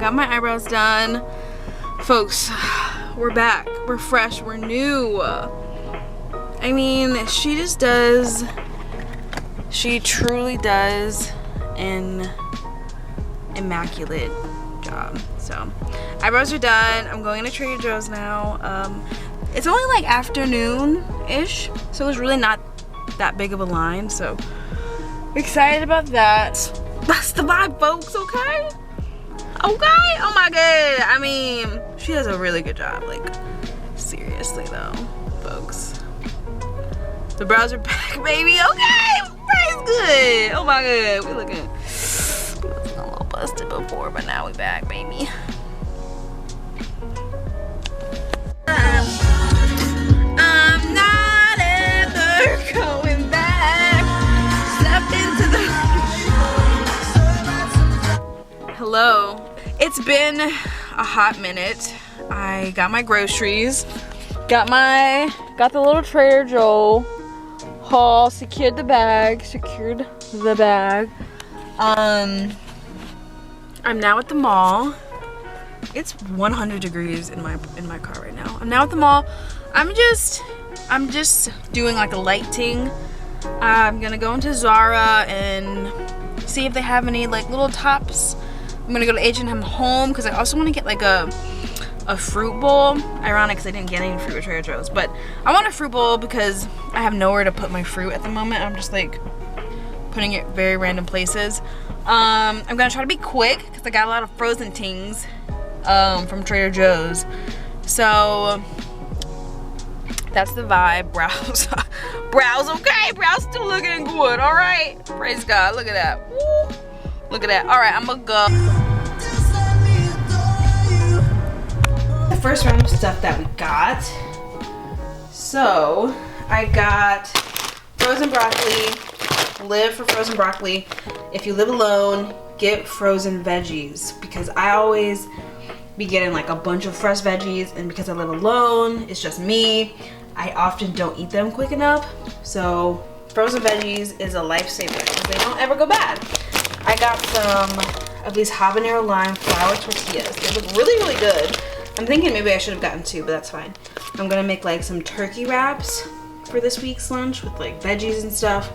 Got my eyebrows done. Folks, we're back. We're fresh. We're new. I mean, she just does. She truly does an immaculate job. So, eyebrows are done. I'm going to Trader Joe's now. It's only like afternoon-ish, so there's really not that big of a line. So, excited about that. That's the vibe, folks. Okay. Okay, oh my god. I mean, she does a really good job. Like, seriously though, folks. The brows are back, baby. Okay, praise good. Oh my god, we looking a little busted before, but now we back, baby. I'm not ever going back. Step into the. Hello. It's been a hot minute. I got my groceries, got the little Trader Joe haul, secured the bag. I'm now at the mall. It's 100 degrees in my car right now. I'm now at the mall. I'm just doing like a lighting. I'm gonna go into Zara and see if they have any like little tops. I'm gonna go to H&M Home because I also want to get like a fruit bowl. Ironic because I didn't get any fruit at Trader Joe's, but I want a fruit bowl because I have nowhere to put my fruit at the moment. I'm just like putting it very random places. I'm gonna try to be quick because I got a lot of frozen things from Trader Joe's. So that's the vibe. Brows, okay. Brows still looking good. All right. Praise God. Look at that. Woo. Look at that. All right, I'm gonna go. The first round of stuff that we got. So I got frozen broccoli. Live for frozen broccoli. If you live alone, get frozen veggies because I always be getting like a bunch of fresh veggies, and because I live alone, it's just me. I often don't eat them quick enough. So frozen veggies is a lifesaver because they don't ever go bad. I got some of these habanero lime flour tortillas. They look really, really good. I'm thinking maybe I should have gotten two, but that's fine. I'm gonna make like some turkey wraps for this week's lunch with like veggies and stuff.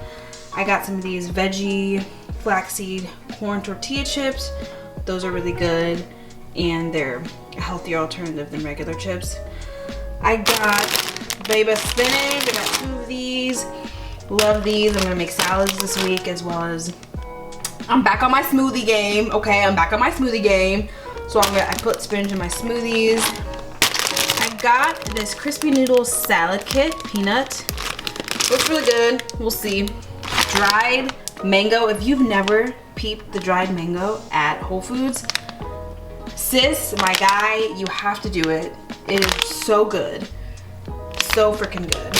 I got some of these veggie flaxseed corn tortilla chips. Those are really good and they're a healthier alternative than regular chips. I got baby spinach. I got two of these. Love these. I'm gonna make salads this week as well as I'm back on my smoothie game. Okay, I'm back on my smoothie game. So I put spinach in my smoothies. I got this crispy noodle salad kit, peanut. Looks really good. We'll see. Dried mango. If you've never peeped the dried mango at Whole Foods, sis, my guy, you have to do it. It is so good. So freaking good.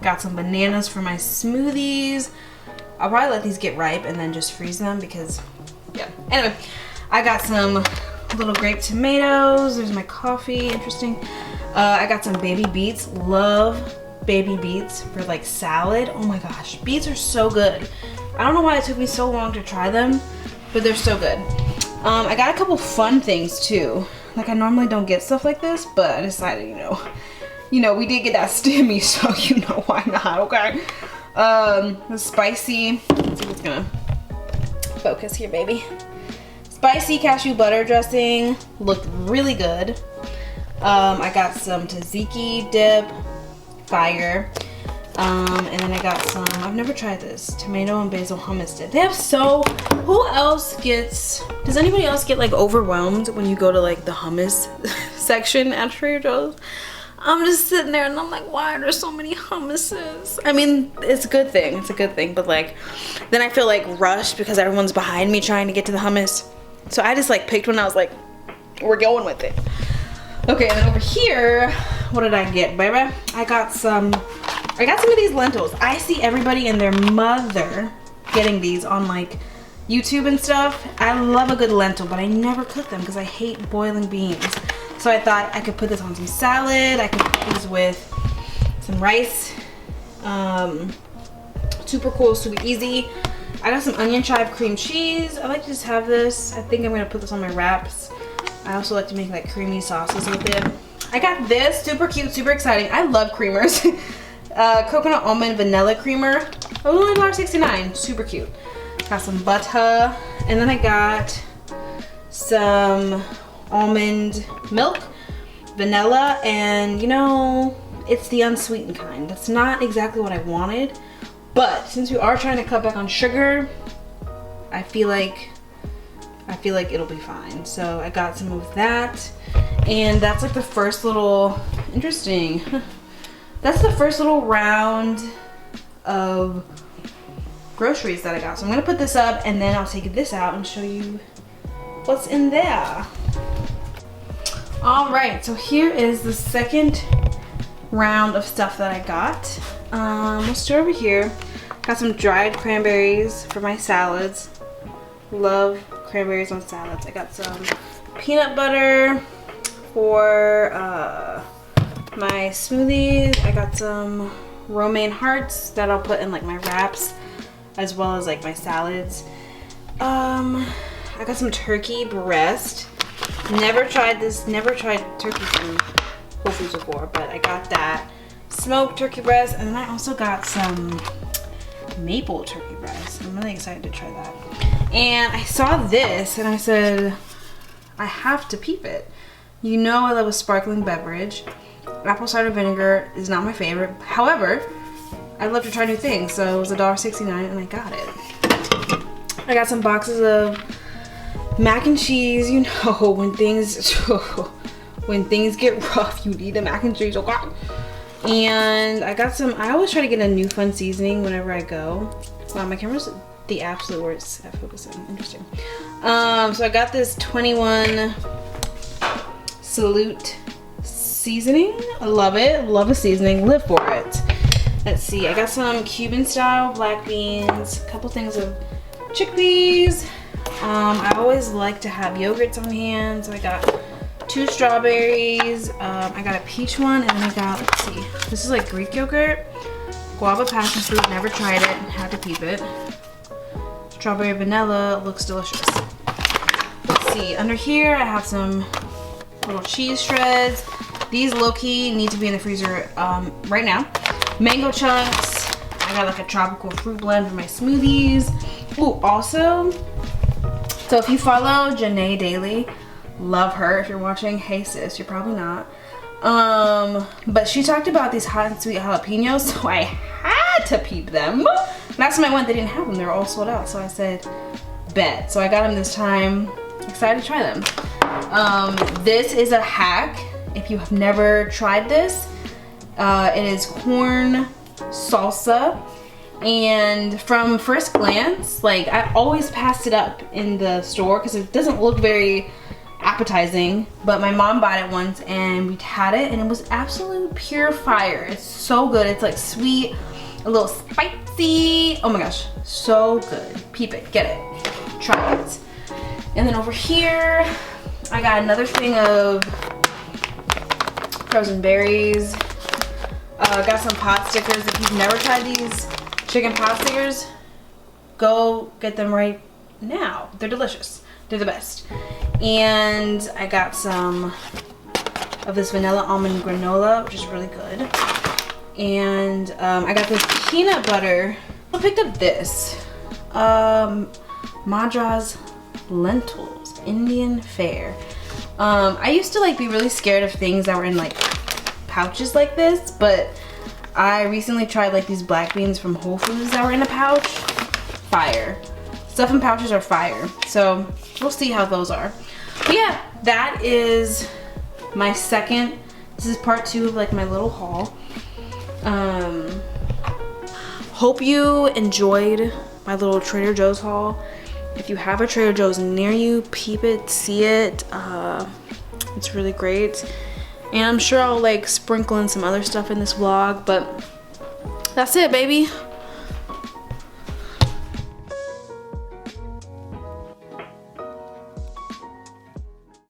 Got some bananas for my smoothies. I'll probably let these get ripe and then just freeze them because, yeah. Anyway, I got some little grape tomatoes. There's my coffee, interesting. I got some baby beets. Love baby beets for like salad. Oh my gosh, beets are so good. I don't know why it took me so long to try them, but they're so good. I got a couple fun things too. Like I normally don't get stuff like this, but I decided, you know, we did get that stimmy, so you know why not, okay? The spicy, let's see what's gonna focus here, baby. Spicy cashew butter dressing looked really good. I got some tzatziki dip, fire. And then I got some, I've never tried this, tomato and basil hummus dip. They have who else does anybody else get like overwhelmed when you go to like the hummus section at Trader Joe's? I'm just sitting there and I'm like, why are there so many hummuses? I mean, it's a good thing, but like, then I feel like rushed because everyone's behind me trying to get to the hummus. So I just like picked one, I was like, we're going with it. Okay, and then over here, what did I get, baby? I got some of these lentils. I see everybody and their mother getting these on like YouTube and stuff. I love a good lentil, but I never cook them because I hate boiling beans. So I thought I could put this on some salad. I could put these with some rice. Super cool, super easy. I got some onion chive cream cheese. I like to just have this. I think I'm gonna put this on my wraps. I also like to make like creamy sauces with it. I got this, super cute, super exciting. I love creamers. Coconut almond vanilla creamer. It was only $1.69, super cute. Got some butter, and then I got some almond milk, vanilla, and you know, it's the unsweetened kind. That's not exactly what I wanted, but since we are trying to cut back on sugar, I feel like it'll be fine. So I got some of that, and that's like the first little, interesting. That's the first little round of groceries that I got. So I'm gonna put this up and then I'll take this out and show you what's in there. All right, so here is the second round of stuff that I got. We'll start over here. Got some dried cranberries for my salads. Love cranberries on salads. I got some peanut butter for my smoothies. I got some romaine hearts that I'll put in like my wraps as well as like my salads. I got some turkey breast. Never tried turkey from Whole Foods before, but I got that. Smoked turkey breast, and then I also got some maple turkey breast. I'm really excited to try that. And I saw this and I said, I have to peep it. You know I love a sparkling beverage. Apple cider vinegar is not my favorite. However, I love to try new things, so it was $1.69 and I got it. I got some boxes of mac and cheese. You know, when things get rough, you need a mac and cheese, okay? And I got some, I always try to get a new fun seasoning whenever I go. Wow, my camera's the absolute worst at focusing. Interesting. So I got this 21 Salute seasoning. I love it. Love a seasoning. Live for it. Let's see. I got some Cuban style black beans. A couple things of chickpeas. I always like to have yogurts on hand. So I got 2 strawberries. I got a peach one, and then I got, let's see. This is like Greek yogurt. Guava passion fruit. Never tried it. Had to keep it. Strawberry vanilla. Looks delicious. Let's see. Under here, I have some little cheese shreds. These low-key need to be in the freezer right now. Mango chunks. I got like a tropical fruit blend for my smoothies. Ooh, also, so if you follow Janae Daily, love her. If you're watching, hey sis, you're probably not. But she talked about these hot and sweet jalapenos, so I had to peep them. Last time I went, they didn't have them. They were all sold out. So I said, bet. So I got them this time. Excited to try them. This is a hack. If you have never tried this, it is corn salsa. And from first glance, like, I always passed it up in the store because it doesn't look very appetizing, but my mom bought it once and we had it and it was absolute pure fire. It's so good. It's like sweet, a little spicy. Oh my gosh, so good. Peep it, get it, try it. And then over here, I got another thing of frozen berries. Got some pot stickers. If you've never tried these chicken pot stickers, go get them right now. They're delicious. They're the best. And I got some of this vanilla almond granola, which is really good. And I got this peanut butter. I picked up this Madras lentils, Indian fare. I used to like be really scared of things that were in like pouches like this, but I recently tried like these black beans from Whole Foods that were in a pouch. Fire. Stuff in pouches are fire. So we'll see how those are. But yeah, that is my second. This is part 2 of like my little haul. Hope you enjoyed my little Trader Joe's haul. If you have a Trader Joe's near you, peep it, see it. It's really great. And I'm sure I'll like sprinkle in some other stuff in this vlog, but that's it, baby.